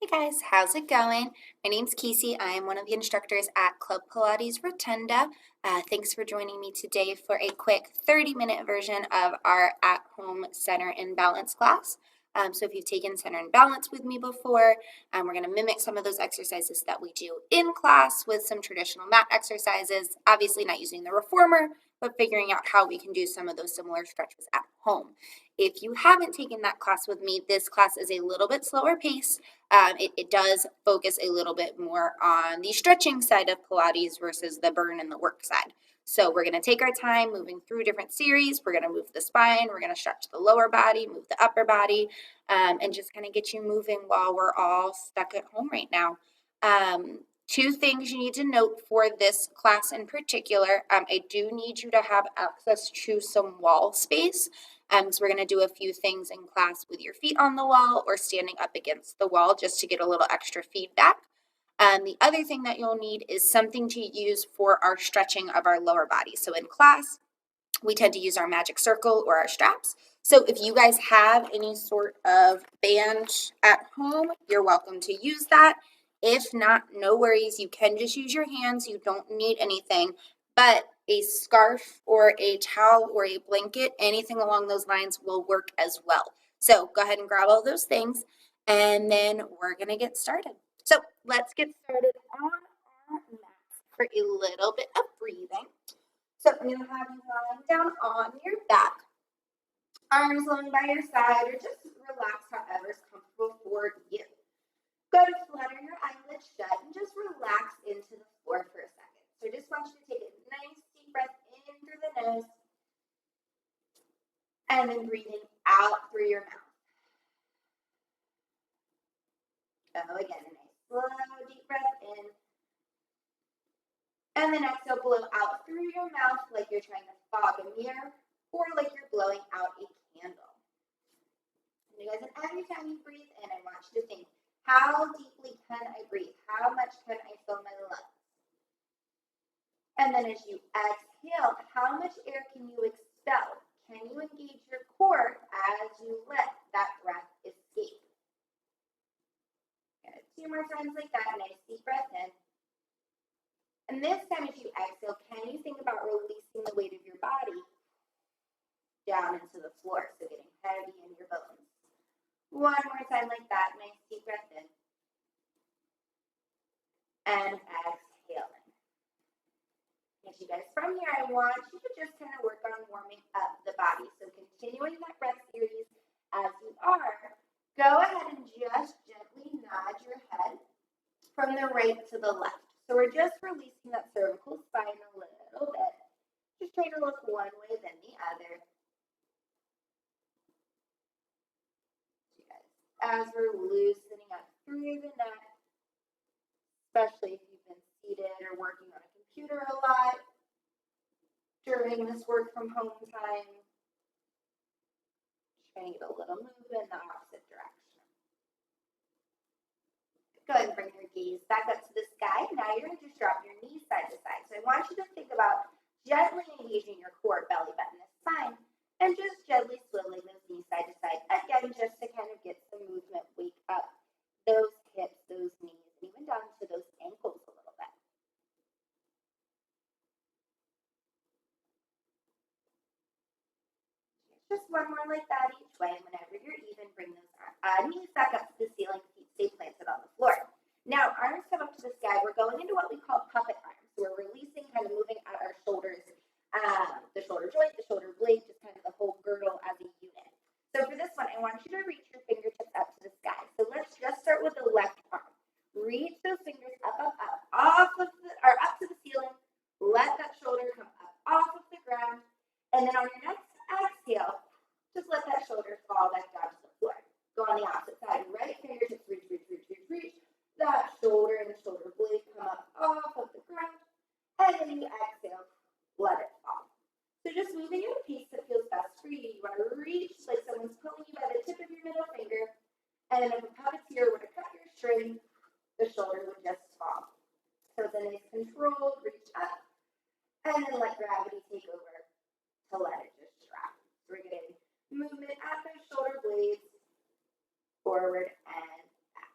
Hey guys, how's it going? My name's Kasey. I am one of the instructors at Club Pilates Rotunda. Thanks for joining me today for a quick 30-minute version of our at-home center and balance class. So if you've taken center and balance with me before, we're going to mimic some of those exercises that we do in class with some traditional mat exercises, obviously not using the reformer, but figuring out how we can do some of those similar stretches at home. If you haven't taken that class with me, this class is a little bit slower pace. It does focus a little bit more on the stretching side of Pilates versus the burn and the work side. So we're going to take our time moving through different series. We're going to move the spine. We're going to stretch the lower body, move the upper body, and just kind of get you moving while we're all stuck at home right now. Two things you need to note for this class in particular. I do need you to have access to some wall space. So we're going to do a few things in class with your feet on the wall or standing up against the wall just to get a little extra feedback. The other thing that you'll need is something to use for our stretching of our lower body. So in class, we tend to use our magic circle or our straps. So if you guys have any sort of band at home, you're welcome to use that. If not, no worries. You can just use your hands. You don't need anything, but a scarf or a towel or a blanket, anything along those lines will work as well. So go ahead and grab all those things, and then we're going to get started. So let's get started on our mats for a little bit of breathing. So I'm going to have you lying down on your back, arms long by your side, or just relax however is comfortable for you. Go to flutter your eyelids shut and just relax into the floor for a second. So I just want you to take a nice deep breath in through the nose and then breathing out through your mouth. So again, a nice slow deep breath in. And then exhale, blow out through your mouth like you're trying to fog a mirror or like you're blowing out a candle. And you guys, and every time you breathe in, I want you to think, how deeply can I breathe? How much can I fill my lungs? And then as you exhale, how much air can you expel? Can you engage your core as you let that breath escape? Good. 2 more times like that. Nice deep breath in. And this time as you exhale, can you think about releasing the weight of your body down into the floor, so getting heavy in your bones. 1 more time like that. Nice deep breath in. And exhaling. As you guys, from here, I want you to just kind of work on warming up the body. So continuing that breath series as you are, go ahead and just gently nod your head from the right to the left. So we're just releasing that cervical spine a little bit. Just trying to look one way then the other. As we're loosening up through the neck, especially if you've been seated or working on a computer a lot during this work from home time. Trying to get a little movement in the opposite direction. Go ahead and bring your gaze back up to the sky. Now you're going to just drop your knees side to side. So I want you to think about gently engaging your core, belly button, and spine, and just gently swiveling those knees side to side. Again, just to kind of get some movement, wake up those hips, those knees, and even down to those ankles a little bit. Just 1 more like that each way. And whenever you're even, bring those knees back up to the ceiling, feet stay planted on the floor. Now, arms come up to the sky. We're going into what we call puppet arms. So we're releasing, kind of moving out our shoulders, the shoulder joint, the shoulder blade, just kind of the whole girdle as a unit. So for this one, I want you to reach your fingertips up to the sky. So let's just start with the left arm. Reach those fingers up, up to the ceiling. Let that shoulder come up off of the ground. And then on your next exhale, just let that shoulder fall back down to the floor. Go on the opposite side. Right fingertips reach. That shoulder and the shoulder blade come up off of the ground. And then you exhale, let it fall. So just moving at a pace that feels best for you. You want to reach like someone's pulling you by the tip of your middle finger. And then if a puppeteer were to cut your string, the shoulder would just fall. So it's a nice controlled reach up. And then let gravity take over to let it just drop. So we're getting movement at those shoulder blades, forward and back.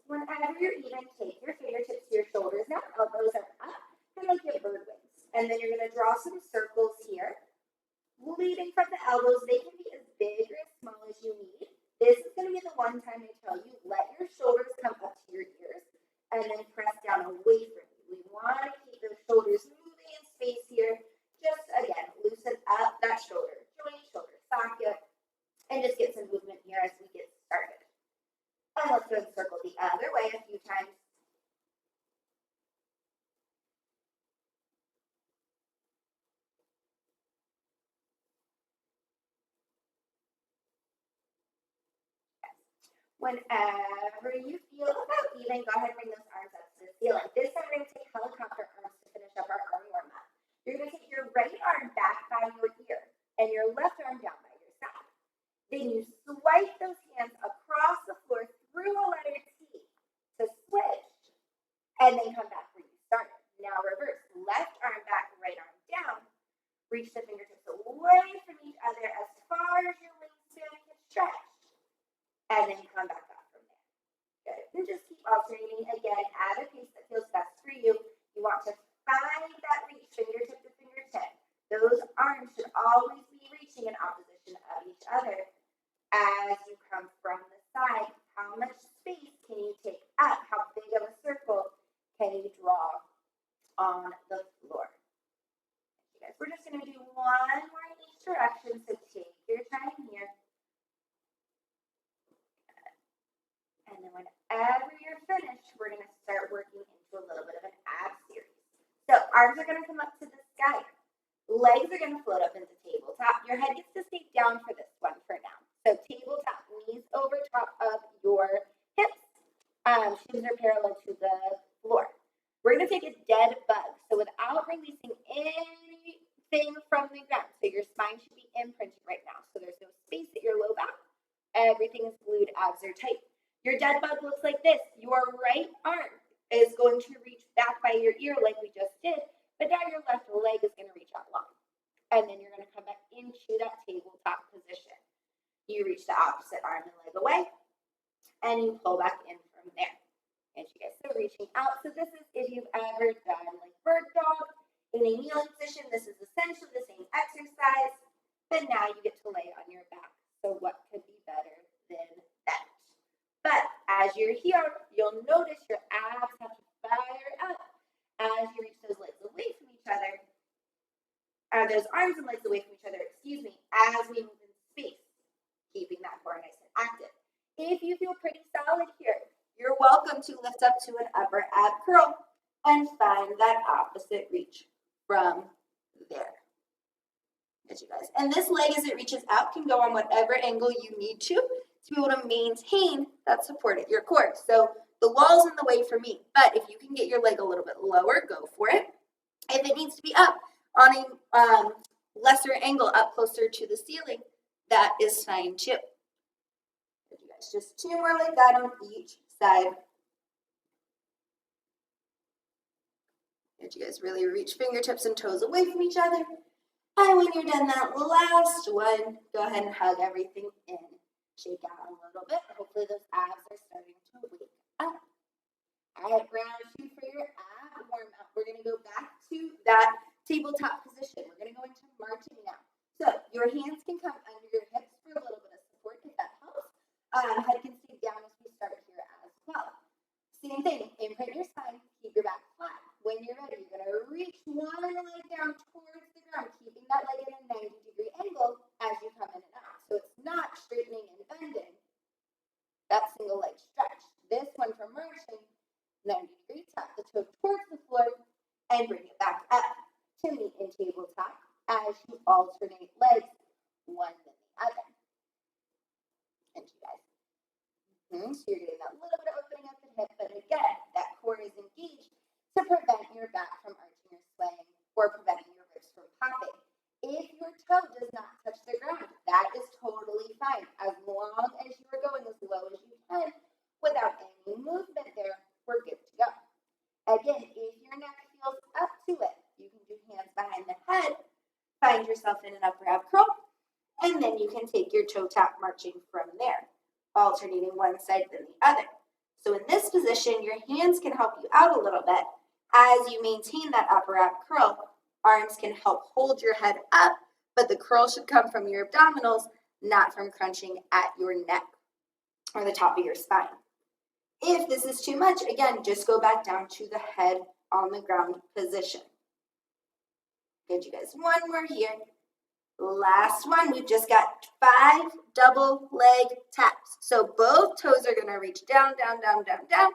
Whenever you're even, take your fingertips to your shoulders now, elbows are up, kind of like you have bird wings. And then you're going to draw some circles here, leading from the elbows. They can be as big or as small as you need. This is going to be the one time I tell you, let your shoulders come up to your ears and then press down away from you. We want to keep those shoulders moving in space here. Just, again, loosen up that shoulder joint, shoulder socket, and just get some movement here as we get started. And let's go and circle the other way a few times. Whenever you feel about even, go ahead and bring those arms up to the ceiling. This time we're going to take helicopter arms to finish up our arm warm-up. You're going to take your right arm back by your ear and your left arm down by your side. Then you swipe those hands across the floor through a letter T to switch, and then come back where you started. Now reverse, left arm back, right arm down. Reach the fingertips away from each other as far as your wingspan can stretch, and then come back up from there. Good. And just keep alternating again at a pace that feels best for you. You want to find that reach, fingertip to fingertip. Those arms should always be reaching in opposition of each other. As you come from the side, how much space can you take up? How big of a circle can you draw on the floor? Okay, guys, we're just going to do one more in each direction, so take your time here. And then whenever you're finished, we're going to start working into a little bit of an ab series. So arms are going to come up to the sky. Legs are going to float up into tabletop. Your head gets to stay down for this one for now. So tabletop, knees over top of your hips. Shoes are parallel to the floor. We're going to take a dead bug. So without releasing anything from the ground. So your spine should be imprinted right now. So there's no space at your low back. Everything is glued, abs are tight. Your dead bug looks like this. Your right arm is going to reach back by your ear like we just did. But now your left leg is going to reach out long. And then you're going to come back into that tabletop position. You reach the opposite arm and leg away, and you pull back in from there. And you guys are reaching out. So this is if you've ever done like bird dog in a kneeling position. This is essentially the same exercise, but now you get to lay on your back. So what could be better than that? But as you're here, you'll notice your abs have to fire up as you reach those legs away from each other. Those arms and legs away from each other, excuse me, as we move in space. Keeping that core nice and active. If you feel pretty solid here, you're welcome to lift up to an upper ab curl and find that opposite reach from there. Good, you guys. And this leg, as it reaches out, can go on whatever angle you need to be able to maintain that support at your core. So the wall's in the way for me, but if you can get your leg a little bit lower, go for it. If it needs to be up on a lesser angle, up closer to the ceiling, that is fine too. You guys, just two more like that on each side. And you guys really reach fingertips and toes away from each other. And when you're done that last one, go ahead and hug everything in. Shake out a little bit. Hopefully those abs are starting to wake up. All right, round two for your ab warm up. We're going to go back to that tabletop position. We're going to go into marching now. So your hands can come under your hips for a little bit of support if that helps. Head can stay down as we start here as well. Same thing, imprint your spine, keep your back flat. When you're ready, you're going to reach one leg down towards the ground, keeping that leg in a 90-degree angle as you come in and out. So it's not straightening and bending that single leg stretch. This one for marching, 90 degrees, tap the toe towards the floor and bring it back up to meet in tabletop as you alternate legs, one than the other. And you guys. So you're getting that little bit of opening up the hip, but again, that core is engaged to prevent your back from arching or swaying or preventing your ribs from popping. If your toe does not touch the ground, that is totally fine. As long as you are going as low as you can without any movement there, we're good to go. Again, if your neck feels up to it, you can do hands behind the head, find yourself in an upper ab curl, and then you can take your toe tap marching from there, alternating one side than the other. So in this position, your hands can help you out a little bit as you maintain that upper ab curl. Arms can help hold your head up, but the curl should come from your abdominals, not from crunching at your neck or the top of your spine. If this is too much, again, just go back down to the head on the ground position. Good, you guys. One more here. Last one. We've just got 5 double leg taps. So both toes are going to reach down, down, down, down, down,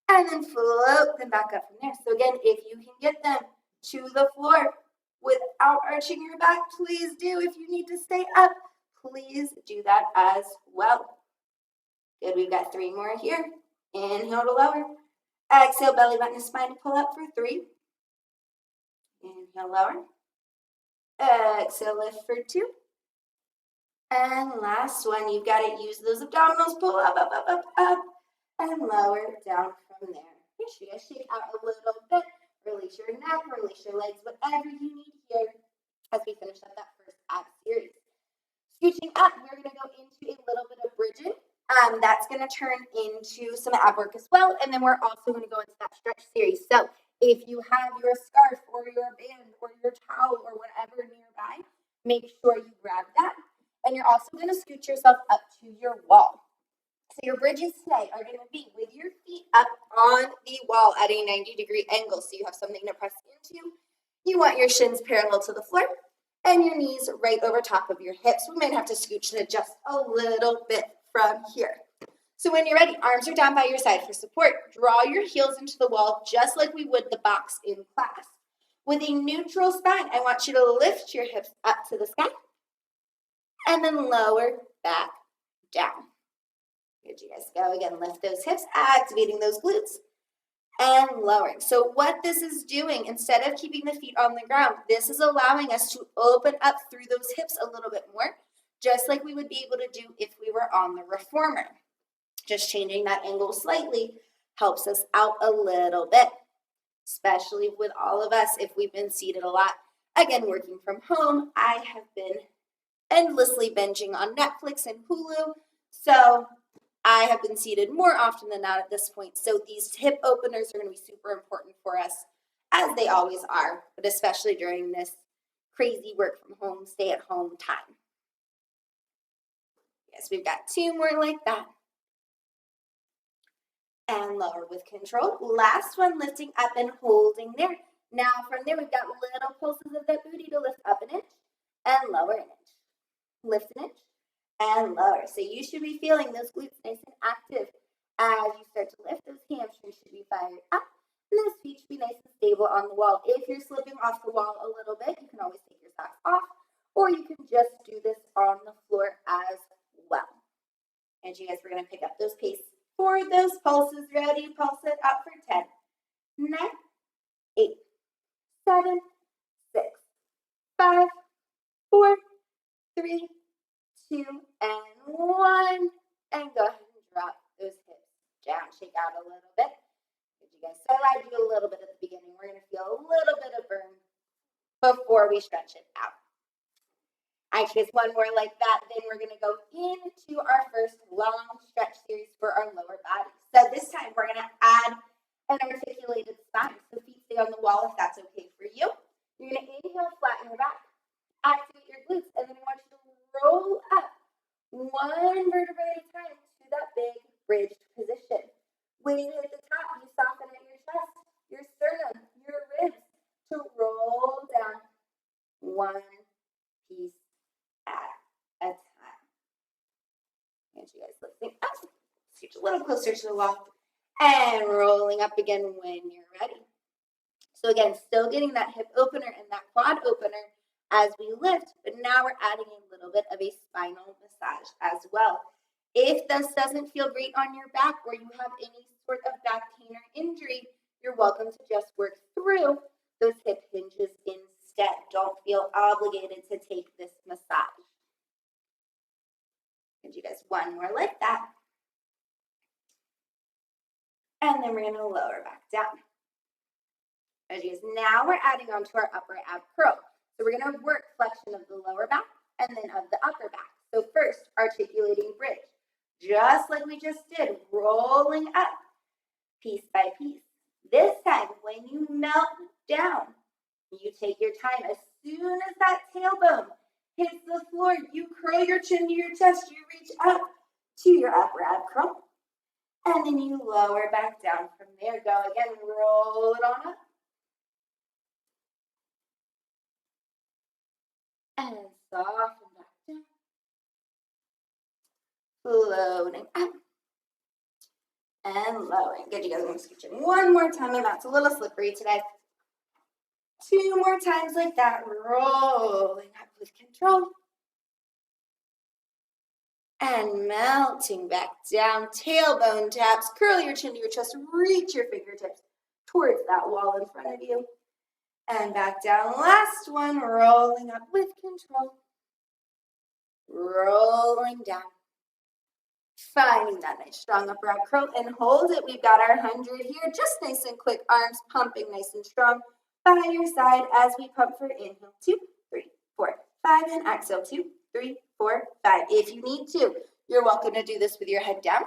and then float them back up from there. So again, if you can get them to the floor without arching your back, please do. If you need to stay up, please do that as well. Good, we've got 3 more here. Inhale to lower. Exhale, belly button to spine to pull up for 3. Inhale, lower. Exhale, lift for 2. And last one, you've got to use those abdominals, pull up, up, up, up, up, and lower down from there. Make sure you guys shake out a little bit. Release your neck, release your legs, whatever you need here as we finish up that first ab series. Scooching up, we're going to go into a little bit of bridging. That's going to turn into some ab work as well. And then we're also going to go into that stretch series. So if you have your scarf or your band or your towel or whatever nearby, make sure you grab that. And you're also going to scoot yourself up to your wall. So your bridges today are going to be with your feet up on the wall at a 90-degree angle. So you have something to press into. You want your shins parallel to the floor and your knees right over top of your hips. We might have to scooch it just a little bit from here. So when you're ready, arms are down by your side for support. Draw your heels into the wall just like we would the box in class. With a neutral spine, I want you to lift your hips up to the sky and then lower back down. Good, you guys go. Again, lift those hips, activating those glutes and lowering. So what this is doing, instead of keeping the feet on the ground, this is allowing us to open up through those hips a little bit more, just like we would be able to do if we were on the reformer. Just changing that angle slightly helps us out a little bit, especially with all of us if we've been seated a lot. Again, working from home, I have been endlessly binging on Netflix and Hulu, so I have been seated more often than not at this point. So these hip openers are going to be super important for us, as they always are, but especially during this crazy work from home, stay at home time. Yes, we've got 2 more like that. And lower with control. Last one, lifting up and holding there. Now from there, we've got little pulses of that booty to lift up an inch and lower an inch. Lift an inch and lower. So you should be feeling those glutes nice and active as you start to lift. Those hamstrings should be fired up and those feet should be nice and stable on the wall. If you're slipping off the wall a little bit, you can always take your socks off, or you can just do this on the floor as well. And you guys, we're going to pick up those pace for those pulses. Ready? Pulse it up for 10, 9, 8, 7, 6, 5, 4, 3, 2, and 1. And go ahead and drop those hips down. Shake out a little bit. Did you guys? So I do a little bit at the beginning. We're going to feel a little bit of burn before we stretch it out. Actually, it's one more like that. Then we're going to go into our first long stretch series for our lower body. So this time we're going to add an articulated spine. So feet stay on the wall if that's okay for you. You're going to inhale, flatten your back, activate your glutes, and then I want you to roll up one vertebrae at a time to that big bridged position. When you hit the top, you soften at your chest, your sternum, your ribs to roll down one piece at a time. And you guys lifting up, scooch a little closer to the wall, and rolling up again when you're ready. So again, still getting that hip opener and that quad opener as we lift, but now we're adding a little bit of a spinal massage as well. If this doesn't feel great on your back or you have any sort of back pain or injury, you're welcome to just work through those hip hinges instead. Don't feel obligated to take this massage. And you guys, one more like that. And then we're going to lower back down. As you guys, now we're adding on to our upper ab curl. So we're going to work flexion of the lower back and then of the upper back. So first, articulating bridge. Just like we just did, rolling up piece by piece. This time, when you melt down, you take your time. As soon as that tailbone hits the floor, you curl your chin to your chest, you reach up to your upper ab curl, and then you lower back down from there. Go again, roll it on up. And soften back down. Floating up. And lowering. Good, you guys are going to scooch in one more time. My mat's a little slippery today. 2 more times like that. Rolling up with control. And melting back down. Tailbone taps. Curl your chin to your chest. Reach your fingertips towards that wall in front of you. And back down. Last one. Rolling up with control. Rolling down. Finding that nice strong upper ab curl and hold it. We've got our 100 here. Just nice and quick. Arms pumping nice and strong by your side as we pump for inhale. 2, 3, 4, 5. And exhale. 2, 3, 4, 5. If you need to, you're welcome to do this with your head down.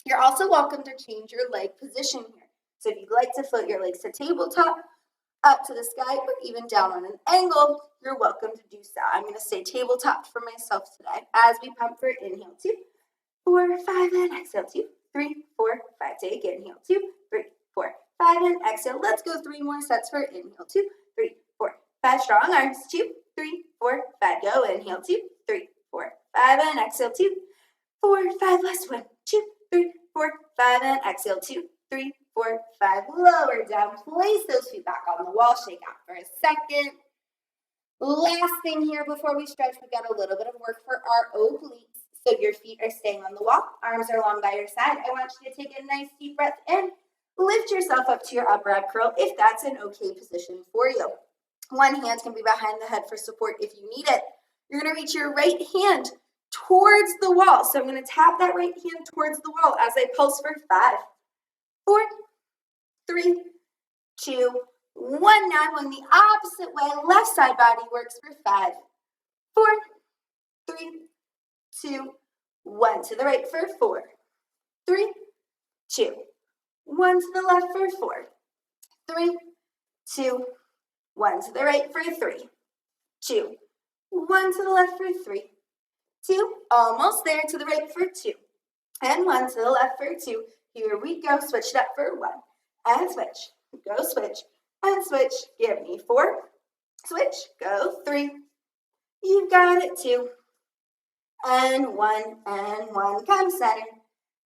You're also welcome to change your leg position here. So if you'd like to float your legs to tabletop, up to the sky, or even down on an angle, you're welcome to do so. I'm going to say tabletop for myself today as we pump for inhale. 2, 4, 5, and exhale. 2, 3, 4, 5. Take inhale. 2, 3, 4, 5, and exhale. Let's go 3 more sets for inhale. 2, 3, 4, 5. Strong arms. 2, 3, 4, 5. Go. Inhale. 2, 3, 4, 5, and exhale. 2, 4, 5. Last one. 2, 3, 4, 5, and exhale. 2, 3, 4, 5. Lower down. Place those feet back on the wall. Shake out for a second. Last thing here before we stretch, we've got a little bit of work for our obliques. So your feet are staying on the wall, arms are long by your side. I want you to take a nice deep breath in. Lift yourself up to your upper ab curl if that's an okay position for you. One hand can be behind the head for support if you need it. You're going to reach your right hand towards the wall. So I'm going to tap that right hand towards the wall as I pulse for 5, 4, 3, 2, 1. Now I'm going the opposite way. Left side body works for 5, 4, 3, 2, 1. To the right for 4, 3, 2, 1. To the left for 4, 3, 2, 1. To the right for 3, 2, 1. To the left for 3, 2. Almost there. To the right for 2, and 1. To the left for 2. Here we go. Switch it up for 1, and switch. Go switch, and switch. Give me 4. Switch. Go 3. You've got it. 2. And 1, and 1. Come center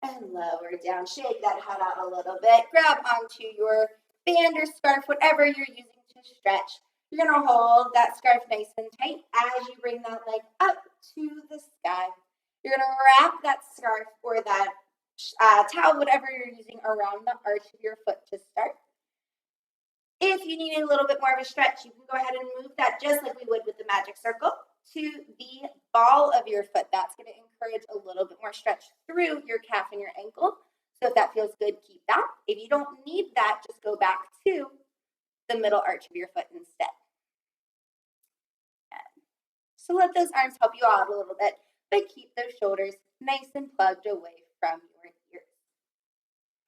and lower down. Shake that head out a little bit. Grab onto your band or scarf, whatever you're using to stretch. You're going to hold that scarf nice and tight as you bring that leg up to the sky. You're going to wrap that scarf or that towel, whatever you're using, around the arch of your foot to start. If you need a little bit more of a stretch, you can go ahead and move that just like we would with the magic circle to the ball of your foot. That's going to encourage a little bit more stretch through your calf and your ankle. So if that feels good, keep that. If you don't need that, just go back to the middle arch of your foot instead. So let those arms help you out a little bit, but keep those shoulders nice and plugged away from your ears.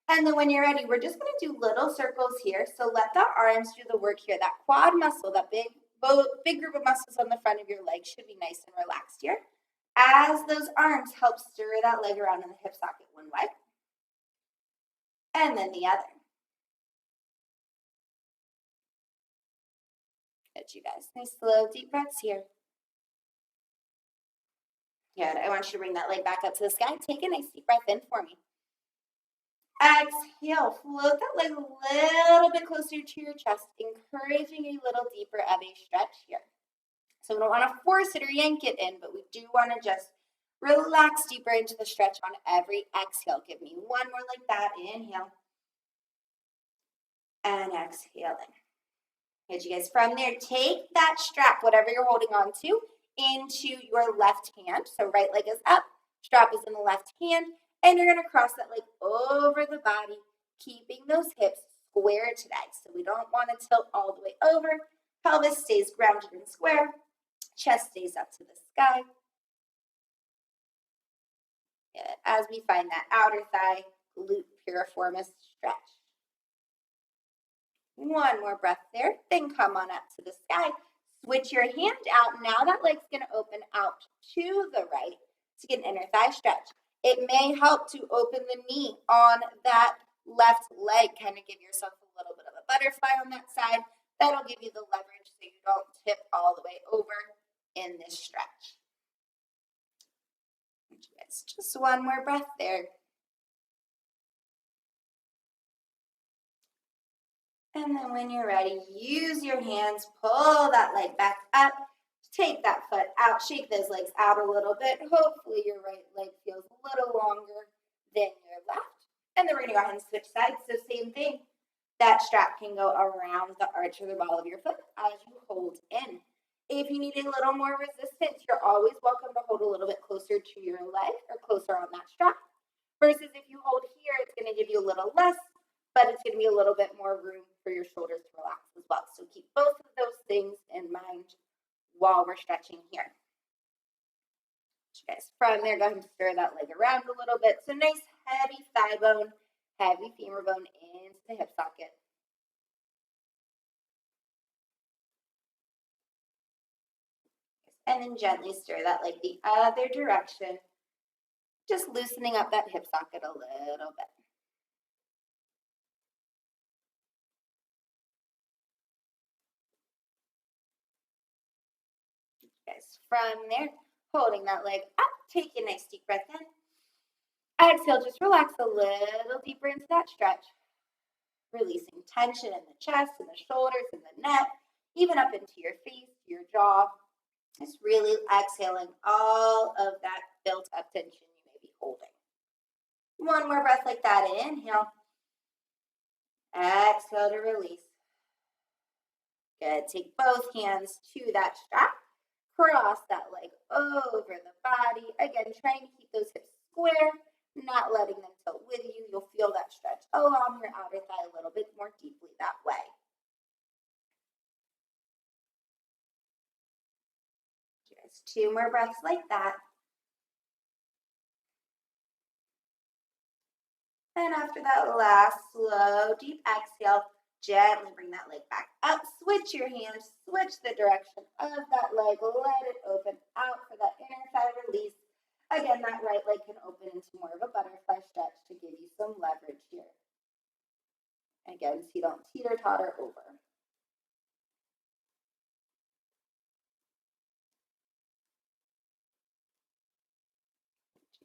And then when you're ready, we're just going to do little circles here. So let the arms do the work here. That quad muscle, that big group of muscles on the front of your leg should be nice and relaxed here. As those arms help stir that leg around in the hip socket one way, and then the other. Good, you guys. Nice slow deep breaths here. Good. I want you to bring that leg back up to the sky. Take a nice deep breath in for me. Exhale. Float that leg a little bit closer to your chest, encouraging a little deeper of a stretch here. So we don't want to force it or yank it in, but we do want to just relax deeper into the stretch on every exhale. Give me one more like that. Inhale. And exhaling. Good, you guys. From there, take that strap, whatever you're holding on to, into your left hand. So right leg is up, strap is in the left hand, and you're going to cross that leg over the body, keeping those hips square today. So we don't want to tilt all the way over. Pelvis stays grounded and square. Chest stays up to the sky. Good. As we find that outer thigh loop. piriformis stretch. One more breath there, then come on up to the sky. Switch your hand out. Now that leg's going to open out to the right to get an inner thigh stretch. It may help to open the knee on that left leg, kind of give yourself a little bit of a butterfly on that side. That'll give you the leverage so you don't tip all the way over in this stretch. Just one more breath there. And then when you're ready, use your hands, pull that leg back up, take that foot out, shake those legs out a little bit. Hopefully your right leg feels a little longer than your left. And then we're gonna go ahead and switch sides. So same thing, that strap can go around the arch or the ball of your foot as you hold in. If you need a little more resistance, you're always welcome to hold a little bit closer to your leg or closer on that strap. Versus if you hold here, it's gonna give you a little less, but it's going to be a little bit more room for your shoulders to relax as well. So keep both of those things in mind while we're stretching here. Guys, from there, go ahead and stir that leg around a little bit. So nice heavy thigh bone, heavy femur bone into the hip socket. And then gently stir that leg the other direction, just loosening up that hip socket a little bit. Guys, from there, holding that leg up, take a nice deep breath in. Exhale, just relax a little deeper into that stretch. Releasing tension in the chest, and the shoulders, and the neck, even up into your face, your jaw. Just really exhaling all of that built up tension you may be holding. One more breath like that. Inhale. Exhale to release. Good. Take both hands to that strap. Cross that leg over the body. Again, trying to keep those hips square, not letting them tilt with you. You'll feel that stretch along your outer thigh a little bit more deeply that way. Just 2 more breaths like that. And after that last slow, deep exhale, gently bring that leg back up. Switch your hands, switch the direction of that leg. Let it open out for that inner thigh release. Again, that right leg can open into more of a butterfly stretch to give you some leverage here. Again, so you don't teeter-totter over.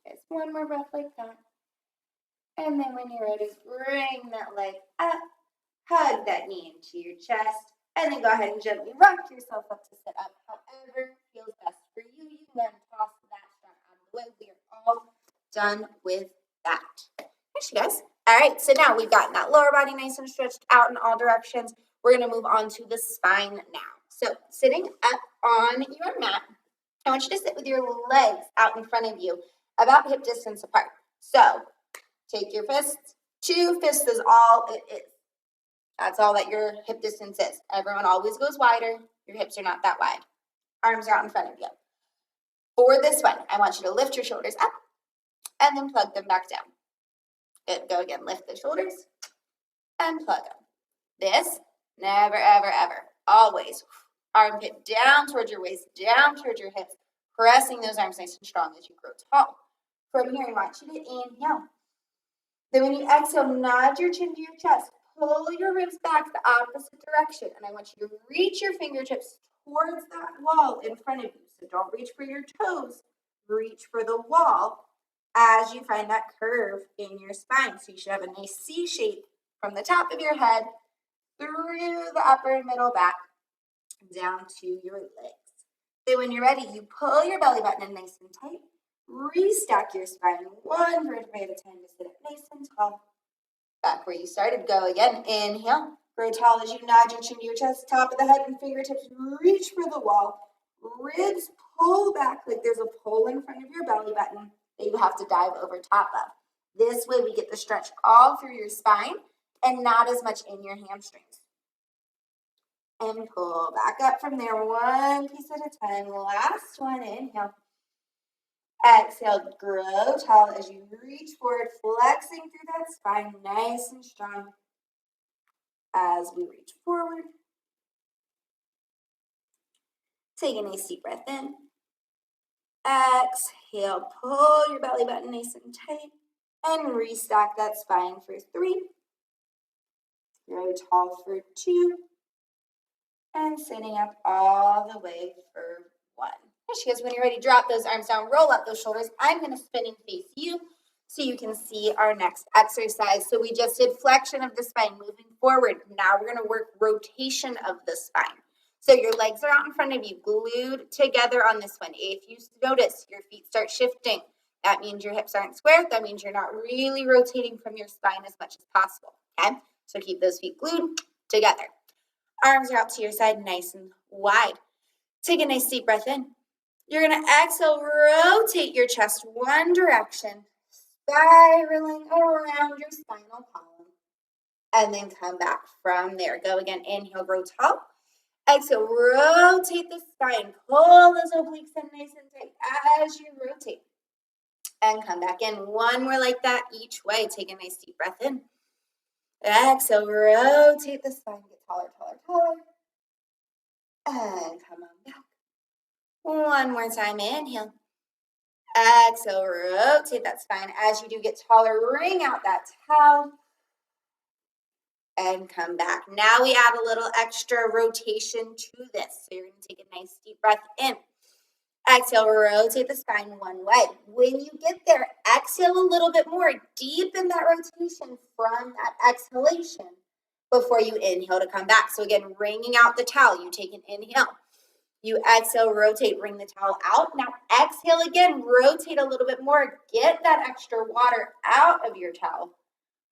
Guys, one more breath like that. And then when you're ready, bring that leg up, hug that knee into your chest, and then go ahead and gently rock yourself up to sit up, however feels best for you. You can then toss that strap out of the way. We are all done with that. There she goes. All right, so now we've gotten that lower body nice and stretched out in all directions. We're going to move on to the spine now. So sitting up on your mat, I want you to sit with your legs out in front of you, about hip distance apart. So take your fists. 2 fists is all it is. That's all that your hip distance is. Everyone always goes wider. Your hips are not that wide. Arms are out in front of you. For this one, I want you to lift your shoulders up and then plug them back down. Good. Go again. Lift the shoulders and plug them. This, never, ever, ever. Always. Armpit down towards your waist, down towards your hips, pressing those arms nice and strong as you grow tall. From here, I want you to inhale. Then when you exhale, nod your chin to your chest. Pull your ribs back the opposite direction. And I want you to reach your fingertips towards that wall in front of you. So don't reach for your toes. Reach for the wall as you find that curve in your spine. So you should have a nice C shape from the top of your head through the upper and middle back down to your legs. Then when you're ready, you pull your belly button in nice and tight. Restack your spine 1 vertebrae at a time to sit up nice and tall. Back where you started. Go again. Inhale. Grow tall as you nod your chin to your chest, top of the head and fingertips. Reach for the wall. Ribs pull back like there's a pull in front of your belly button that you have to dive over top of. This way we get the stretch all through your spine and not as much in your hamstrings. And pull back up from there 1 piece at a time. Last one. Inhale. Exhale, grow tall as you reach forward, flexing through that spine, nice and strong as we reach forward. Take a nice deep breath in. Exhale, pull your belly button nice and tight and restack that spine for 3. Grow tall for 2. And sitting up all the way for 1. There she goes. When you're ready, drop those arms down, roll up those shoulders. I'm going to spin and face you so you can see our next exercise. So we just did flexion of the spine, moving forward. Now we're going to work rotation of the spine. So your legs are out in front of you, glued together on this one. If you notice your feet start shifting, that means your hips aren't square. That means you're not really rotating from your spine as much as possible. Okay? So keep those feet glued together. Arms are out to your side, nice and wide. Take a nice deep breath in. You're going to exhale, rotate your chest one direction, spiraling around your spinal column, and then come back from there. Go again, inhale, grow tall. Exhale, rotate the spine. Pull those obliques in nice and tight as you rotate. And come back in. One more like that each way. Take a nice deep breath in. Exhale, rotate the spine. Get taller, taller, taller. And come on back. One more time, inhale. Exhale, rotate that spine. As you do get taller, wring out that towel. And come back. Now we add a little extra rotation to this. So you're going to take a nice deep breath in. Exhale, rotate the spine one way. When you get there, exhale a little bit more. Deepen that rotation from that exhalation before you inhale to come back. So again, wringing out the towel. You take an inhale. You exhale, rotate, bring the towel out. Now exhale again, rotate a little bit more. Get that extra water out of your towel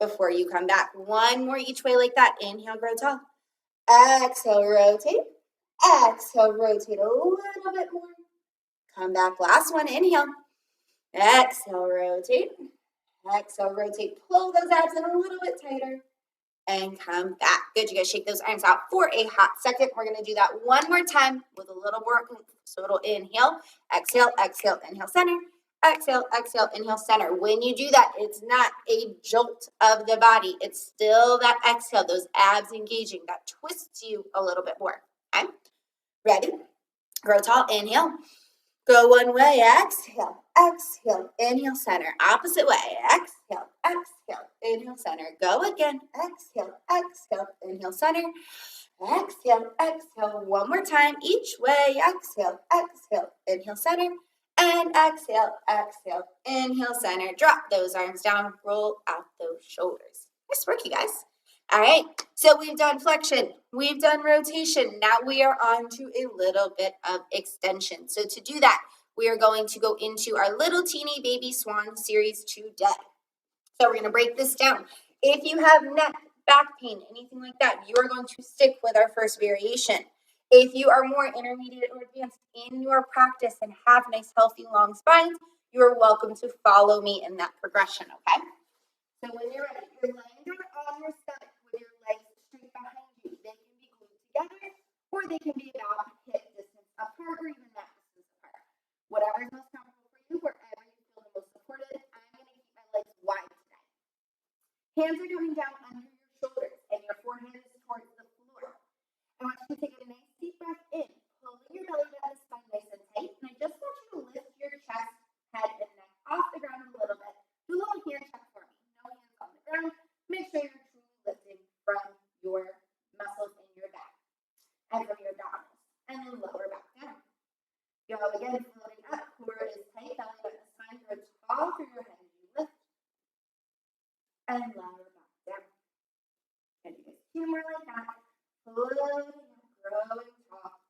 before you come back. One more each way like that. Inhale, grow tall. Exhale, rotate. Exhale, rotate a little bit more. Come back, last one, inhale. Exhale, rotate. Exhale, rotate. Pull those abs in a little bit tighter. And come back. Good, you guys shake those arms out for a hot second. We're going to do that one more time with a little more. So it'll inhale, exhale, exhale, inhale, center. Exhale, exhale, inhale, center. When you do that, it's not a jolt of the body. It's still that exhale, those abs engaging. That twists you a little bit more. Okay? Ready? Grow tall, inhale. Go one way, exhale, exhale, inhale, center. Opposite way, exhale, exhale, inhale, center. Go again, exhale, exhale, inhale, center. Exhale, exhale, one more time, each way, exhale, exhale, inhale, center. And exhale, exhale, inhale, center. Drop those arms down, roll out those shoulders. Nice work, you guys. All right, so we've done flexion, we've done rotation. Now we are on to a little bit of extension. So to do that, we are going to go into our little teeny baby swan series today. So we're going to break this down. If you have neck, back pain, anything like that, you are going to stick with our first variation. If you are more intermediate or advanced in your practice and have nice, healthy, long spines, you are welcome to follow me in that progression, okay? So when you're ready, you're laying down on your stomach with your legs straight behind you. They can be glued together, or they can be about hip distance apart, or even that distance apart. Whatever is most comfortable for you, wherever you feel the most supported. I'm going to keep my legs wide today. Hands are coming down under your shoulders, and your forehead is towards the floor. I want you to take a nice deep breath in, pulling your belly button spine nice and tight. And I just want you to lift your chest, head, and neck off the ground a little bit. Do a little hand check for me. No hands on the ground. Make sure you're truly lifting from your muscles in your back and from your abdominals. And then lower back down. Go again, floating up. Core is tight. Belly button spine grows tall through your head as you lift. And lower back down. And do two more like that. Floating up, growing tall.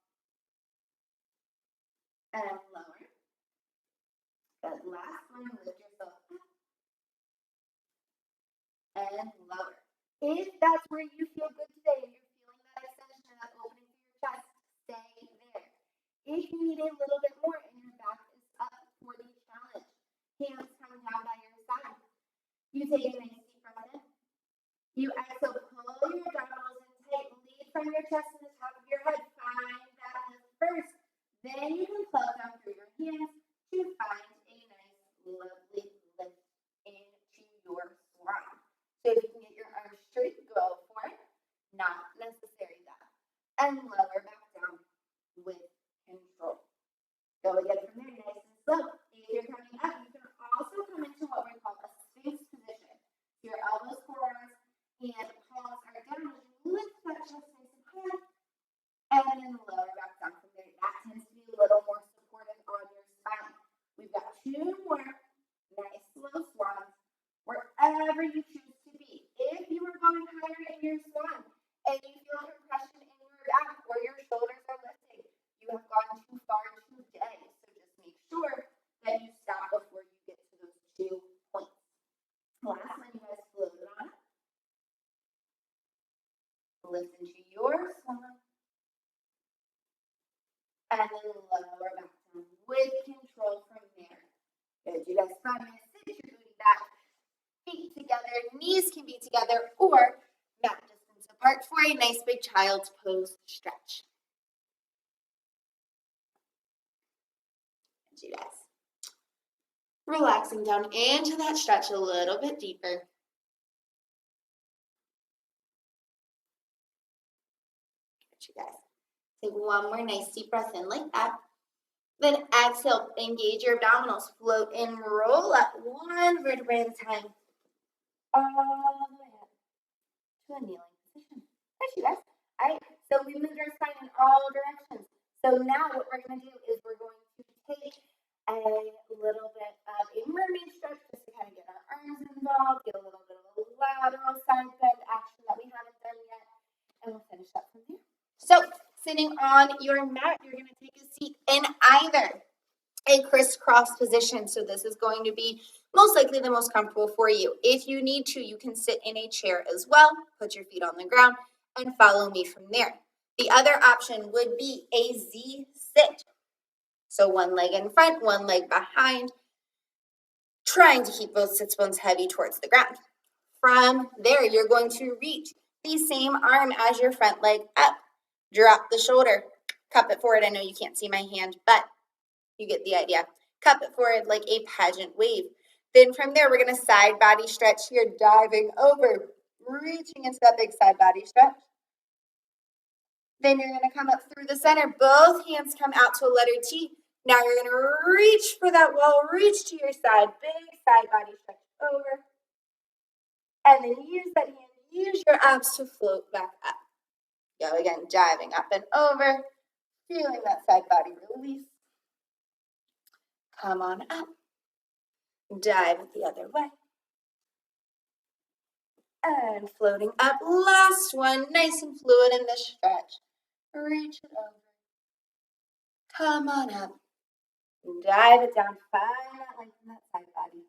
And lower. That last one, lift yourself up. And lower. If that's where you feel good today and you're feeling that extension and that opening through your chest, stay there. If you need a little bit more and your back is up for the challenge, hands coming down by your side. You take a nice deep breath in. You exhale, pull your abdominals in tight, lead from your chest to the top of your head. Find that lift first. Then you can plug down through your hands to find a nice wherever you choose to be. If you are going higher in your swan and you feel compression in your back or your shoulders are lifting, you have gone too far today. So just make sure that you stop before you get to those 2 points. Last one, you guys float it on. Lift into your swan. And then lower back down with control from there. Good. You guys find me, sit your booty back, feet together, knees can be together, or mat distance apart for a nice big child's pose stretch. And you guys, relaxing down into that stretch a little bit deeper. Good, you guys. Take one more nice deep breath in like that. Then exhale, engage your abdominals, float and roll up one vertebrae at a time. All the way up to a kneeling position. There you guys. All right, so we moved our spine in all directions. So now what we're going to do is we're going to take a little bit of a mermaid stretch just to kind of get our arms involved, get a little bit of a lateral side bend action that we haven't done yet, and we'll finish up from there. So sitting on your mat, you're going to take a seat in either a crisscross position. So this is going to be most likely the most comfortable for you. If you need to, you can sit in a chair as well, put your feet on the ground, and follow me from there. The other option would be a Z sit. So one leg in front, one leg behind, trying to keep both sits bones heavy towards the ground. From there, you're going to reach the same arm as your front leg up. Drop the shoulder, cup it forward. I know you can't see my hand, but you get the idea. Cup it forward like a pageant wave. Then from there, we're going to side body stretch here, diving over, reaching into that big side body stretch. Then you're going to come up through the center. Both hands come out to a letter T. Now you're going to reach for that wall, reach to your side, big side body stretch over. And then use that hand, use your abs to float back up. Go again, diving up and over, feeling that side body release. Come on up, dive the other way. And floating up, last one, nice and fluid in the stretch. Reach it over. Come on up, dive it down, find that length in that side body.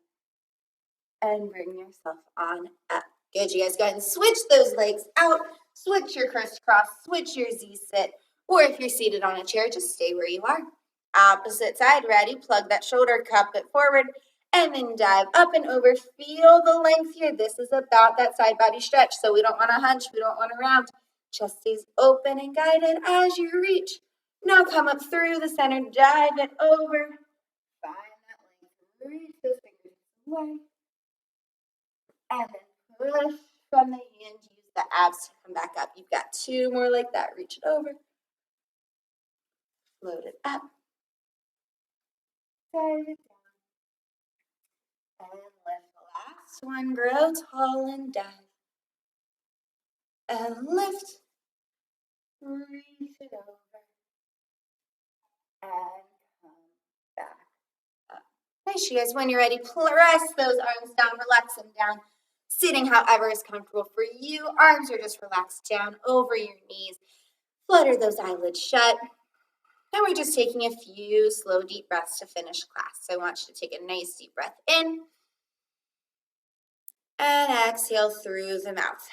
And bring yourself on up. Good, you guys go ahead and switch those legs out, switch your crisscross, switch your Z sit, or if you're seated on a chair, just stay where you are. Opposite side, ready, plug that shoulder, cup it forward, and then dive up and over. Feel the length here. This is about that side body stretch, so we don't want to hunch, we don't want to round. Chest stays open and guided as you reach. Now come up through the center, dive it over. Find that length, reach those fingers away. And then push from the hand, use the abs to come back up. You've got 2 more like that. Reach it over. Float it up. Dive it down. And lift the last one. Grow tall and dive. And lift. Reach it over. And come back up. Nice, you guys. When you're ready, press those arms down. Relax them down. Sitting however is comfortable for you. Arms are just relaxed down over your knees. Flutter those eyelids shut. And we're just taking a few slow, deep breaths to finish class. So I want you to take a nice deep breath in. And exhale through the mouth.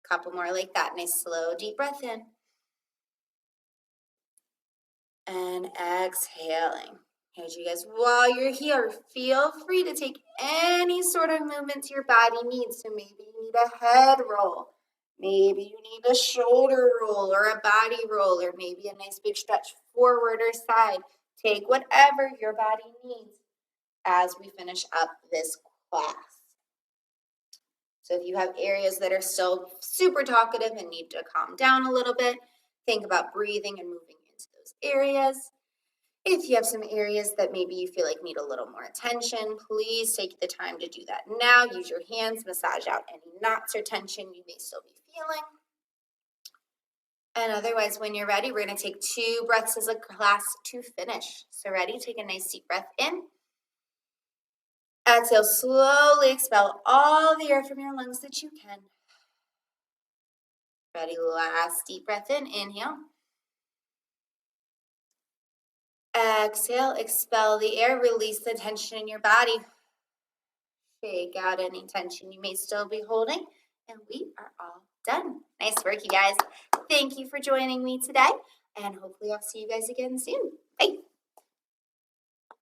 Couple more like that. Nice, slow, deep breath in. And exhaling. As you guys, while you're here, feel free to take any sort of movement your body needs. So maybe you need a head roll. Maybe you need a shoulder roll or a body roll, or maybe a nice big stretch forward or side. Take whatever your body needs as we finish up this class. So if you have areas that are still super talkative and need to calm down a little bit, think about breathing and moving into those areas. If you have some areas that maybe you feel like need a little more attention, please take the time to do that now. Use your hands, massage out any knots or tension you may still be feeling. And otherwise, when you're ready, we're going to take 2 breaths as a class to finish. So ready? Take a nice deep breath in. Exhale, slowly expel all the air from your lungs that you can. Ready, last deep breath in, inhale. Exhale, expel the air, release the tension in your body. Shake out any tension you may still be holding, and we are all done. Nice work, you guys. Thank you for joining me today, and hopefully I'll see you guys again soon. Bye.